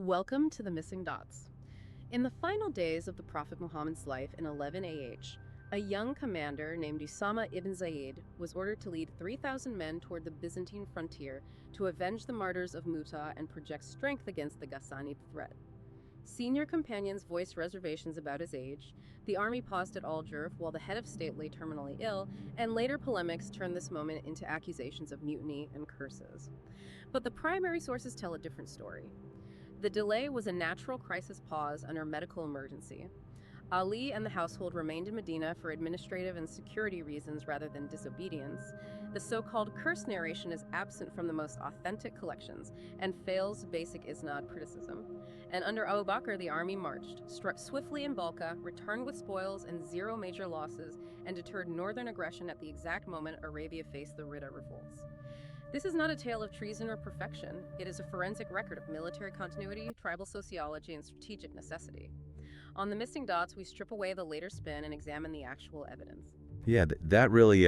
Welcome to the Missing Dots. In the final days of the Prophet Muhammad's life in 11 AH, a young commander named Usama ibn Zayd was ordered to lead 3,000 men toward the Byzantine frontier to avenge the martyrs of Mu'tah and project strength against the Ghassanid threat. Senior companions voiced reservations about his age, the army paused at Al-Jurf while the head of state lay terminally ill, and later polemics turned this moment into accusations of mutiny and curses. But the primary sources tell a different story. The delay was a natural crisis pause under medical emergency. Ali and the household remained in Medina for administrative and security reasons rather than disobedience. The so-called curse narration is absent from the most authentic collections and fails basic isnad criticism. And under Abu Bakr, the army marched, struck swiftly in Balka, returned with spoils and zero major losses, and deterred northern aggression at the exact moment Arabia faced the Ridda revolts. This is not a tale of treason or perfection. It is a forensic record of military continuity, tribal sociology, and strategic necessity. On the Missing Dots, we strip away the later spin and examine the actual evidence. Yeah, that really,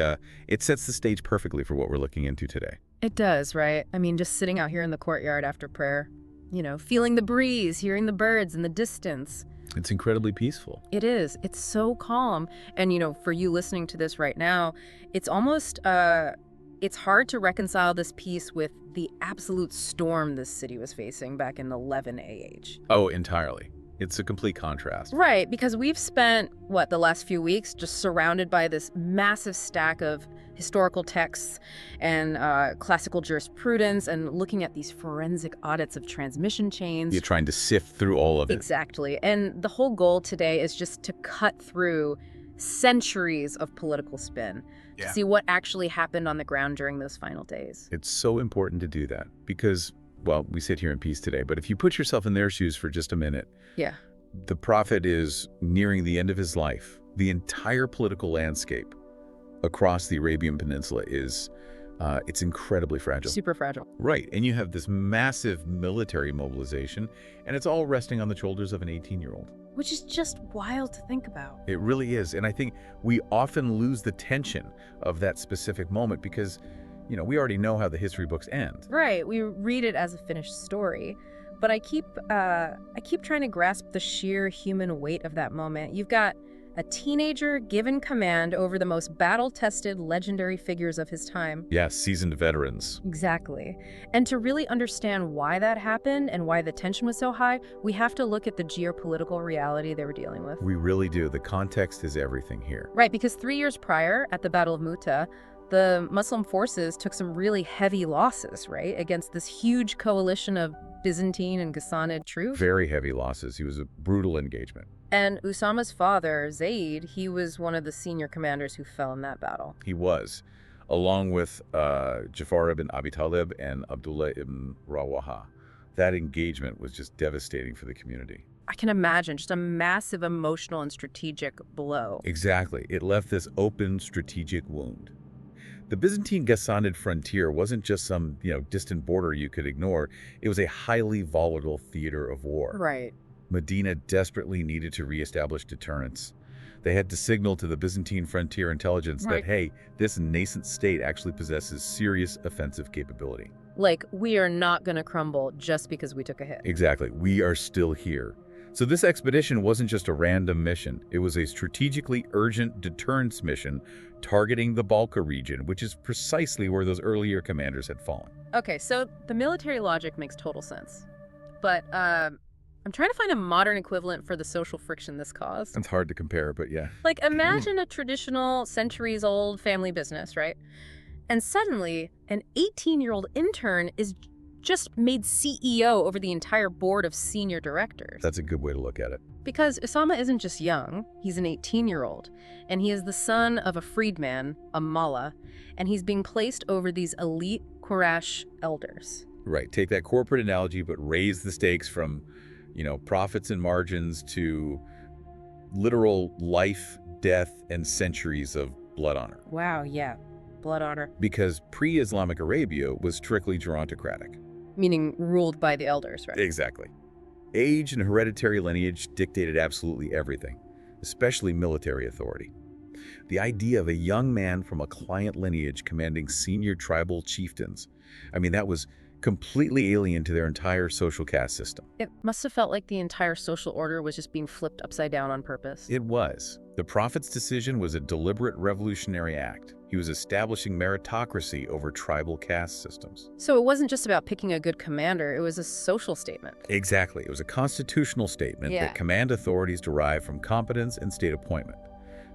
it sets the stage perfectly for what we're looking into today. It does, right? I mean, just sitting out here in the courtyard after prayer, feeling the breeze, hearing the birds in the distance. It's incredibly peaceful. It is. It's so calm. And, for you listening to this right now, it's almost, it's hard to reconcile this peace with the absolute storm this city was facing back in 11 AH. Oh, entirely. It's a complete contrast. Right, because we've spent, the last few weeks just surrounded by this massive stack of historical texts and classical jurisprudence and looking at these forensic audits of transmission chains. You're trying to sift through all of it. Exactly. And the whole goal today is just to cut through centuries of political spin to see what actually happened on the ground during those final days. It's so important to do that because, well, we sit here in peace today, but if you put yourself in their shoes for just a minute, the prophet is nearing the end of his life. The entire political landscape across the Arabian Peninsula is, it's incredibly fragile. Super fragile. Right, and you have this massive military mobilization, and it's all resting on the shoulders of an 18-year-old. Which is just wild to think about. It really is, and I think we often lose the tension of that specific moment because, we already know how the history books end. Right, we read it as a finished story, but I keep trying to grasp the sheer human weight of that moment. You've got a teenager given command over the most battle-tested, legendary figures of his time. Yes, seasoned veterans. Exactly. And to really understand why that happened and why the tension was so high, we have to look at the geopolitical reality they were dealing with. We really do. The context is everything here. Right, because 3 years prior, at the Battle of Mu'tah, the Muslim forces took some really heavy losses, right, against this huge coalition of Byzantine and Ghassanid troops. Very heavy losses. It was a brutal engagement. And Usama's father, Zayd, he was one of the senior commanders who fell in that battle. He was, along with Ja'far ibn Abi Talib and Abdullah ibn Rawaha. That engagement was just devastating for the community. I can imagine, just a massive emotional and strategic blow. Exactly. It left this open strategic wound. The Byzantine Ghassanid frontier wasn't just some, distant border you could ignore. It was a highly volatile theater of war. Right. Medina desperately needed to reestablish deterrence. They had to signal to the Byzantine frontier intelligence that, hey, this nascent state actually possesses serious offensive capability. Like, we are not going to crumble just because we took a hit. Exactly. We are still here. So this expedition wasn't just a random mission. It was a strategically urgent deterrence mission targeting the Balka region, which is precisely where those earlier commanders had fallen. Okay, so the military logic makes total sense. But I'm trying to find a modern equivalent for the social friction this caused. It's hard to compare, but yeah. Like, imagine a traditional, centuries-old family business, right? And suddenly, an 18-year-old intern is just made CEO over the entire board of senior directors. That's a good way to look at it. Because Usama isn't just young, he's an 18-year-old, and he is the son of a freedman, a mullah, and he's being placed over these elite Quraysh elders. Right, take that corporate analogy, but raise the stakes from, profits and margins to literal life, death, and centuries of blood honor. Wow, yeah, blood honor. Because pre-Islamic Arabia was strictly gerontocratic. Meaning ruled by the elders, right? Exactly. Age and hereditary lineage dictated absolutely everything, especially military authority. The idea of a young man from a client lineage commanding senior tribal chieftains, that was completely alien to their entire social caste system. It must have felt like the entire social order was just being flipped upside down on purpose. It was. The Prophet's decision was a deliberate revolutionary act. He was establishing meritocracy over tribal caste systems. So it wasn't just about picking a good commander, it was a social statement. Exactly. It was a constitutional statement that command authorities derive from competence and state appointment.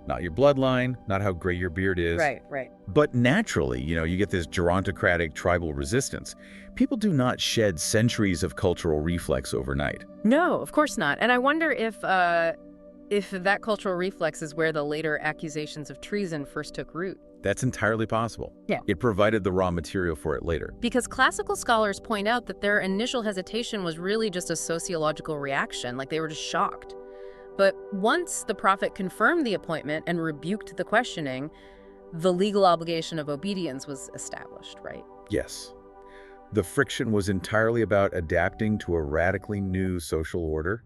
Not your bloodline, not how gray your beard is. Right. But naturally, you get this gerontocratic tribal resistance. People do not shed centuries of cultural reflex overnight. No, of course not. And I wonder if that cultural reflex is where the later accusations of treason first took root. That's entirely possible. Yeah. It provided the raw material for it later. Because classical scholars point out that their initial hesitation was really just a sociological reaction, like they were just shocked. But once the Prophet confirmed the appointment and rebuked the questioning, the legal obligation of obedience was established, right? Yes. The friction was entirely about adapting to a radically new social order.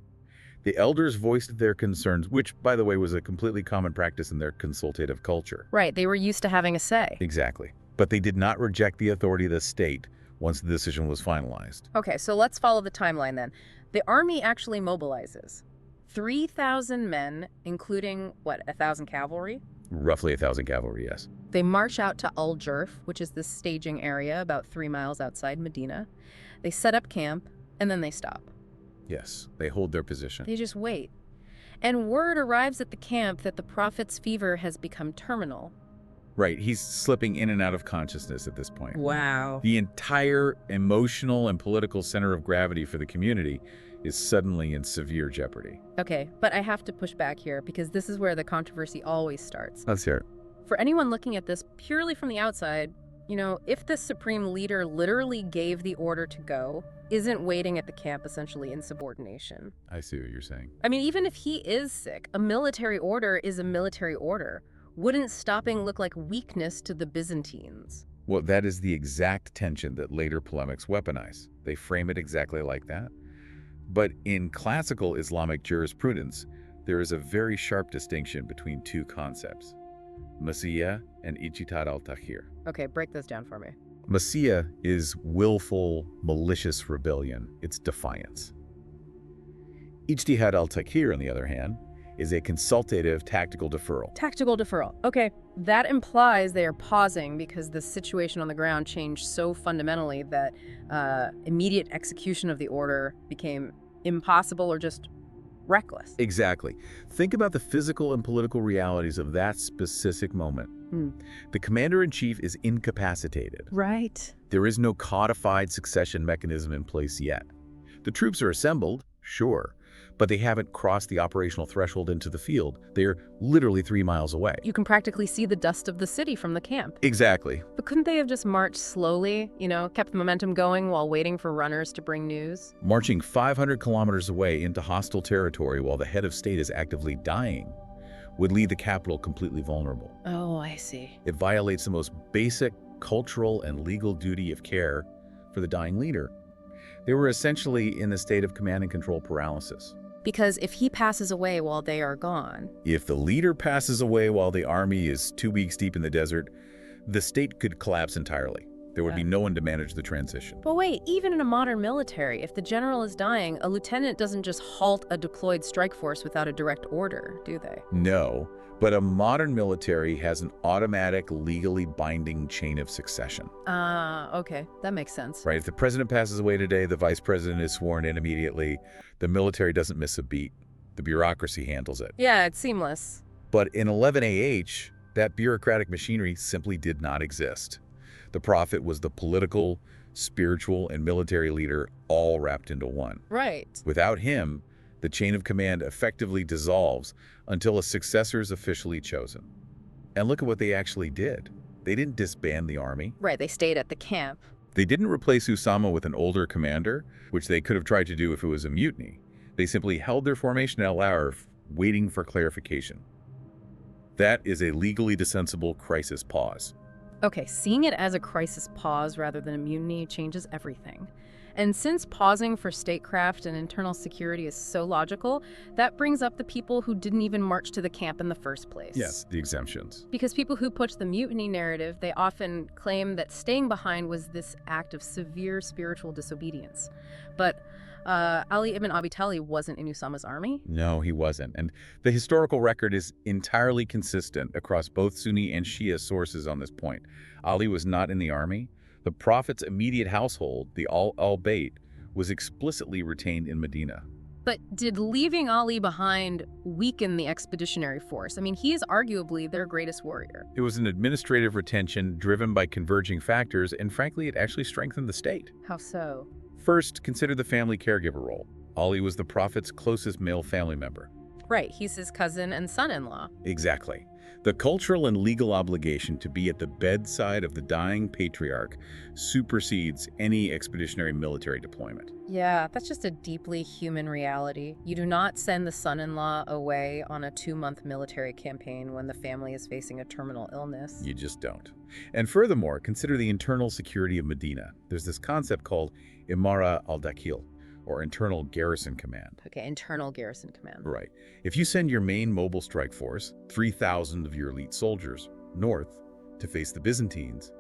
The elders voiced their concerns, which, by the way, was a completely common practice in their consultative culture. Right, they were used to having a say. Exactly. But they did not reject the authority of the state once the decision was finalized. Okay, so let's follow the timeline then. The army actually mobilizes. 3,000 men, including, 1,000 cavalry? Roughly 1,000 cavalry, yes. They march out to Al-Jurf, which is the staging area about 3 miles outside Medina. They set up camp, and then they stop. Yes, they hold their position. They just wait. And word arrives at the camp that the Prophet's fever has become terminal. Right, he's slipping in and out of consciousness at this point. Wow. The entire emotional and political center of gravity for the community is suddenly in severe jeopardy. Okay, but I have to push back here because this is where the controversy always starts. Let's hear it. For anyone looking at this purely from the outside, if the supreme leader literally gave the order to go, isn't waiting at the camp essentially insubordination? I see what you're saying. I mean, even if he is sick, a military order is a military order. Wouldn't stopping look like weakness to the Byzantines? Well, that is the exact tension that later polemics weaponize. They frame it exactly like that. But in classical Islamic jurisprudence, there is a very sharp distinction between two concepts, Masiyah and Ijtihad al-Takhir. Okay, break this down for me. Masiyah is willful, malicious rebellion. It's defiance. Ijtihad al-Takhir, on the other hand, is a consultative tactical deferral. Tactical deferral. Okay, that implies they are pausing because the situation on the ground changed so fundamentally that immediate execution of the order became impossible or just reckless. Exactly. Think about the physical and political realities of that specific moment. The commander-in-chief is incapacitated. Right. There is no codified succession mechanism in place yet. The troops are assembled, sure, but they haven't crossed the operational threshold into the field. They're literally 3 miles away. You can practically see the dust of the city from the camp. Exactly. But couldn't they have just marched slowly, kept the momentum going while waiting for runners to bring news? Marching 500 kilometers away into hostile territory while the head of state is actively dying would leave the capital completely vulnerable. Oh, I see. It violates the most basic cultural and legal duty of care for the dying leader. They were essentially in a state of command and control paralysis. Because if he passes away while they are gone... If the leader passes away while the army is 2 weeks deep in the desert, the state could collapse entirely. There would be no one to manage the transition. But wait, even in a modern military, if the general is dying, a lieutenant doesn't just halt a deployed strike force without a direct order, do they? No, but a modern military has an automatic, legally binding chain of succession. Okay, that makes sense. Right, if the president passes away today, the vice president is sworn in immediately. The military doesn't miss a beat. The bureaucracy handles it. Yeah, it's seamless. But in 11 AH, that bureaucratic machinery simply did not exist. The Prophet was the political, spiritual, and military leader all wrapped into one. Right. Without him, the chain of command effectively dissolves until a successor is officially chosen. And look at what they actually did. They didn't disband the army. Right, they stayed at the camp. They didn't replace Usama with an older commander, which they could have tried to do if it was a mutiny. They simply held their formation at Al-Arf, waiting for clarification. That is a legally defensible crisis pause. Okay, seeing it as a crisis pause rather than a mutiny changes everything. And since pausing for statecraft and internal security is so logical, that brings up the people who didn't even march to the camp in the first place. Yes, the exemptions. Because people who push the mutiny narrative, they often claim that staying behind was this act of severe spiritual disobedience. But Ali ibn Abi Talib wasn't in Usama's army? No, he wasn't. And the historical record is entirely consistent across both Sunni and Shia sources on this point. Ali was not in the army. The Prophet's immediate household, the al-Bayt, was explicitly retained in Medina. But did leaving Ali behind weaken the expeditionary force? I mean, he is arguably their greatest warrior. It was an administrative retention driven by converging factors, and frankly, it actually strengthened the state. How so? First, consider the family caregiver role. Ali was the Prophet's closest male family member. Right, he's his cousin and son-in-law. Exactly. The cultural and legal obligation to be at the bedside of the dying patriarch supersedes any expeditionary military deployment. Yeah, that's just a deeply human reality. You do not send the son-in-law away on a 2-month military campaign when the family is facing a terminal illness. You just don't. And furthermore, consider the internal security of Medina. There's this concept called Imara al-Dakhil, or internal garrison command. Okay, internal garrison command. Right. If you send your main mobile strike force, 3,000 of your elite soldiers, north to face the Byzantines,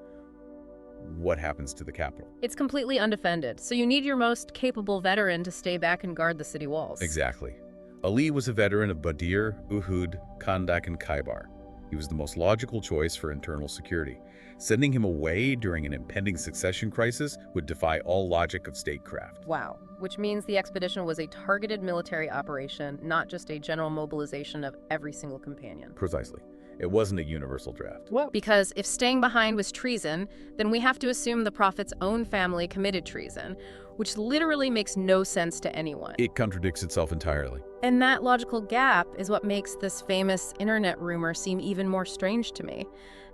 what happens to the capital? It's completely undefended, so you need your most capable veteran to stay back and guard the city walls. Exactly. Ali was a veteran of Badr, Uhud, Khandak, and Khaybar. He was the most logical choice for internal security. Sending him away during an impending succession crisis would defy all logic of statecraft. Wow. Which means the expedition was a targeted military operation, not just a general mobilization of every single companion. Precisely. It wasn't a universal draft. Well, because if staying behind was treason, then we have to assume the Prophet's own family committed treason, which literally makes no sense to anyone. It contradicts itself entirely. And that logical gap is what makes this famous internet rumor seem even more strange to me.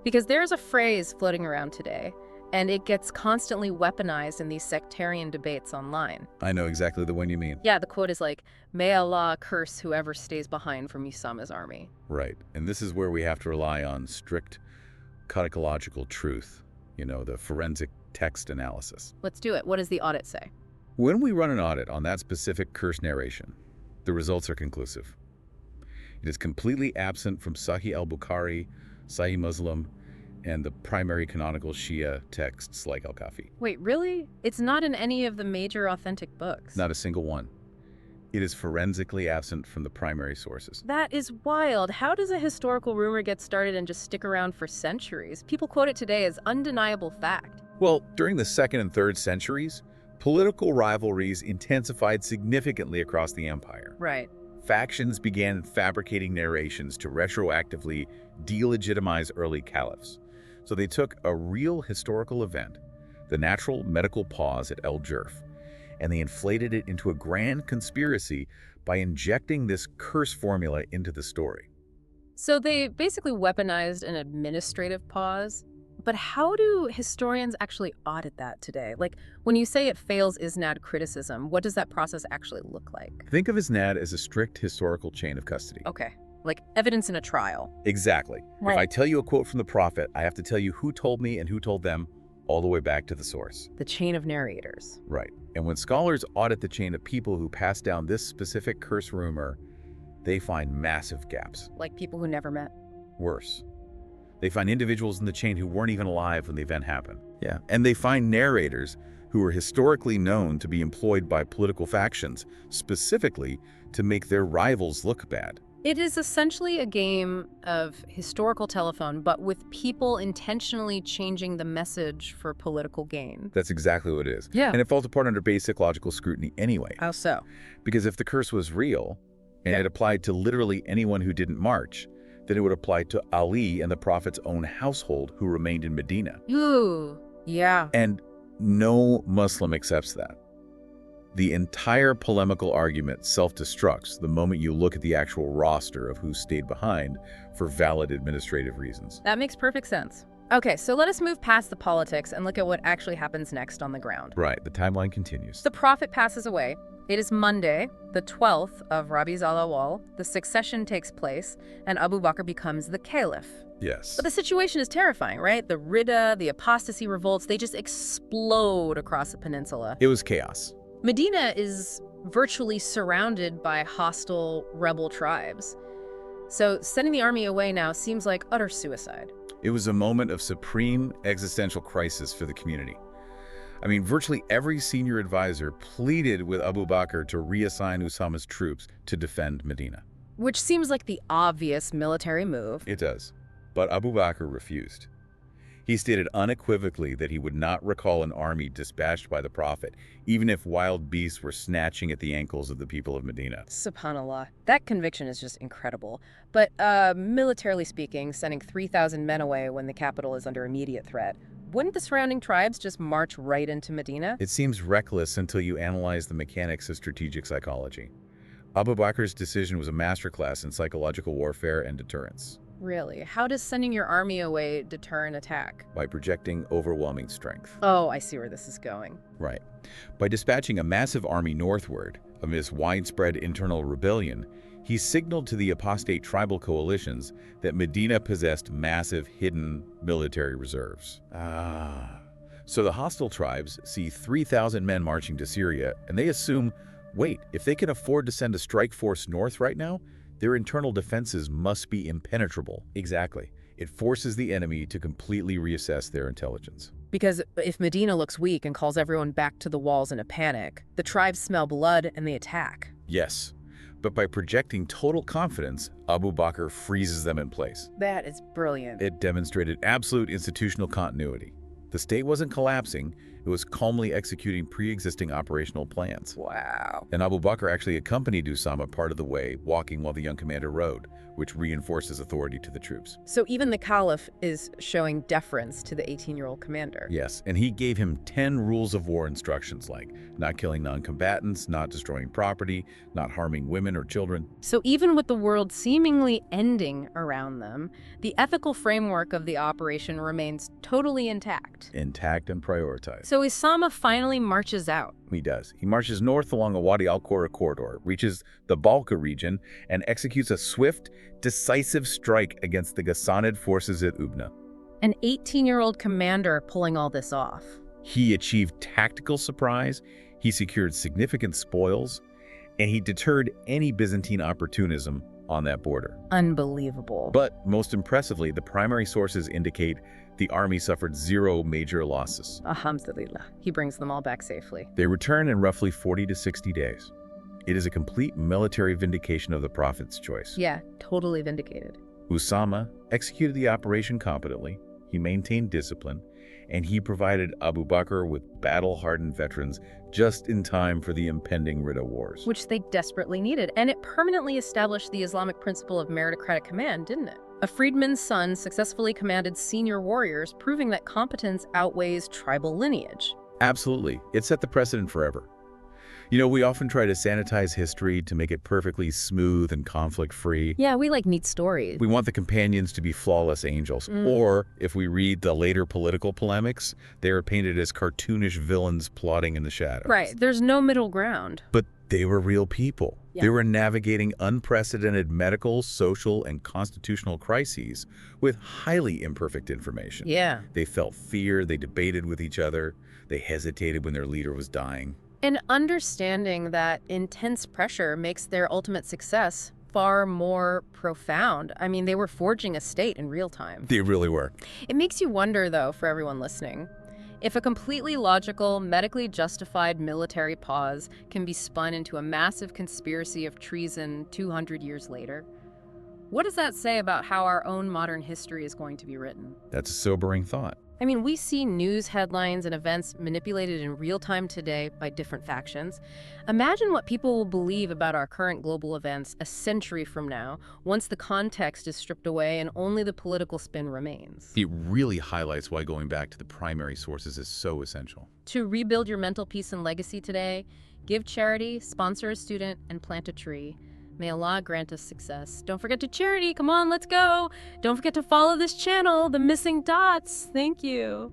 Because there's a phrase floating around today, and it gets constantly weaponized in these sectarian debates online. I know exactly the one you mean. Yeah, the quote is like, "May Allah curse whoever stays behind from Usama's army." Right. And this is where we have to rely on strict codicological truth, the forensic text analysis. Let's do it. What does the audit say? When we run an audit on that specific curse narration, the results are conclusive. It is completely absent from Sahih al-Bukhari, Sahih Muslim, and the primary canonical Shia texts like Al-Kafi. Wait, really? It's not in any of the major authentic books? Not a single one. It is forensically absent from the primary sources. That is wild. How does a historical rumor get started and just stick around for centuries? People quote it today as undeniable fact. Well, during the 2nd and 3rd centuries, political rivalries intensified significantly across the empire. Right. Factions began fabricating narrations to retroactively delegitimize early caliphs. So they took a real historical event, the natural medical pause at El Jurf, and they inflated it into a grand conspiracy by injecting this curse formula into the story. So they basically weaponized an administrative pause. But how do historians actually audit that today? Like, when you say it fails ISNAD criticism, what does that process actually look like? Think of ISNAD as a strict historical chain of custody. Okay. Like evidence in a trial. Exactly. Right. If I tell you a quote from the Prophet, I have to tell you who told me and who told them, all the way back to the source. The chain of narrators. Right. And when scholars audit the chain of people who pass down this specific curse rumor, they find massive gaps. Like people who never met? Worse. They find individuals in the chain who weren't even alive when the event happened. Yeah. And they find narrators who are historically known to be employed by political factions, specifically to make their rivals look bad. It is essentially a game of historical telephone, but with people intentionally changing the message for political gain. That's exactly what it is. Yeah. And it falls apart under basic logical scrutiny anyway. How so? Because if the curse was real, and it applied to literally anyone who didn't march, then it would apply to Ali and the Prophet's own household who remained in Medina. Ooh, yeah. And no Muslim accepts that. The entire polemical argument self-destructs the moment you look at the actual roster of who stayed behind for valid administrative reasons. That makes perfect sense. Okay, so let us move past the politics and look at what actually happens next on the ground. Right, the timeline continues. The Prophet passes away. It is Monday, the 12th of Rabi'ul Awwal. The succession takes place, and Abu Bakr becomes the caliph. Yes. But the situation is terrifying, right? The Ridda, the apostasy revolts, they just explode across the peninsula. It was chaos. Medina is virtually surrounded by hostile rebel tribes. So sending the army away now seems like utter suicide. It was a moment of supreme existential crisis for the community. I mean, virtually every senior advisor pleaded with Abu Bakr to reassign Usama's troops to defend Medina. Which seems like the obvious military move. It does. But Abu Bakr refused. He stated unequivocally that he would not recall an army dispatched by the Prophet, even if wild beasts were snatching at the ankles of the people of Medina. Subhanallah. That conviction is just incredible. But militarily speaking, sending 3,000 men away when the capital is under immediate threat, wouldn't the surrounding tribes just march right into Medina? It seems reckless until you analyze the mechanics of strategic psychology. Abu Bakr's decision was a masterclass in psychological warfare and deterrence. Really? How does sending your army away deter an attack? By projecting overwhelming strength. Oh, I see where this is going. Right. By dispatching a massive army northward, amidst widespread internal rebellion, he signaled to the apostate tribal coalitions that Medina possessed massive hidden military reserves. So the hostile tribes see 3,000 men marching to Syria, and they assume, wait, if they can afford to send a strike force north right now, their internal defenses must be impenetrable. Exactly. It forces the enemy to completely reassess their intelligence. Because if Medina looks weak and calls everyone back to the walls in a panic, the tribes smell blood and they attack. Yes. But by projecting total confidence, Abu Bakr freezes them in place. That is brilliant. It demonstrated absolute institutional continuity. The state wasn't collapsing, it was calmly executing pre-existing operational plans. Wow. And Abu Bakr actually accompanied Usama part of the way, walking while the young commander rode, which reinforced his authority to the troops. So even the Caliph is showing deference to the 18-year-old commander. Yes, and he gave him 10 rules of war instructions like not killing non-combatants, not destroying property, not harming women or children. So even with the world seemingly ending around them, the ethical framework of the operation remains totally intact. Intact and prioritized. So Usama finally marches out. He does. He marches north along a Wadi al-Qura corridor, reaches the Balka region, and executes a swift, decisive strike against the Ghassanid forces at Ubna. An 18-year-old commander pulling all this off. He achieved tactical surprise, he secured significant spoils, and he deterred any Byzantine opportunism on that border. Unbelievable. But most impressively, the primary sources indicate the army suffered 0 major losses. Alhamdulillah. He brings them all back safely. They return in roughly 40 to 60 days. It is a complete military vindication of the Prophet's choice. Yeah, totally vindicated. Usama executed the operation competently, he maintained discipline, and he provided Abu Bakr with battle-hardened veterans just in time for the impending Ridda Wars. Which they desperately needed, and it permanently established the Islamic principle of meritocratic command, didn't it? A freedman's son successfully commanded senior warriors, proving that competence outweighs tribal lineage. Absolutely. It set the precedent forever. You know, we often try to sanitize history to make it perfectly smooth and conflict-free. Yeah, we like neat stories. We want the companions to be flawless angels. Or, if we read the later political polemics, they are painted as cartoonish villains plotting in the shadows. Right, there's no middle ground. But they were real people. Yeah. They were navigating unprecedented medical, social, and constitutional crises with highly imperfect information. Yeah. They felt fear, they debated with each other, they hesitated when their leader was dying. And understanding that intense pressure makes their ultimate success far more profound. I mean, they were forging a state in real time. They really were. It makes you wonder, though, for everyone listening, if a completely logical, medically justified military pause can be spun into a massive conspiracy of treason 200 years later, what does that say about how our own modern history is going to be written? That's a sobering thought. I mean, we see news headlines and events manipulated in real time today by different factions. Imagine what people will believe about our current global events a century from now, once the context is stripped away and only the political spin remains. It really highlights why going back to the primary sources is so essential. To rebuild your mental peace and legacy today, give charity, sponsor a student, and plant a tree. May Allah grant us success. Don't forget to charity. Come on, let's go. Don't forget to follow this channel, The Missing Dots. Thank you.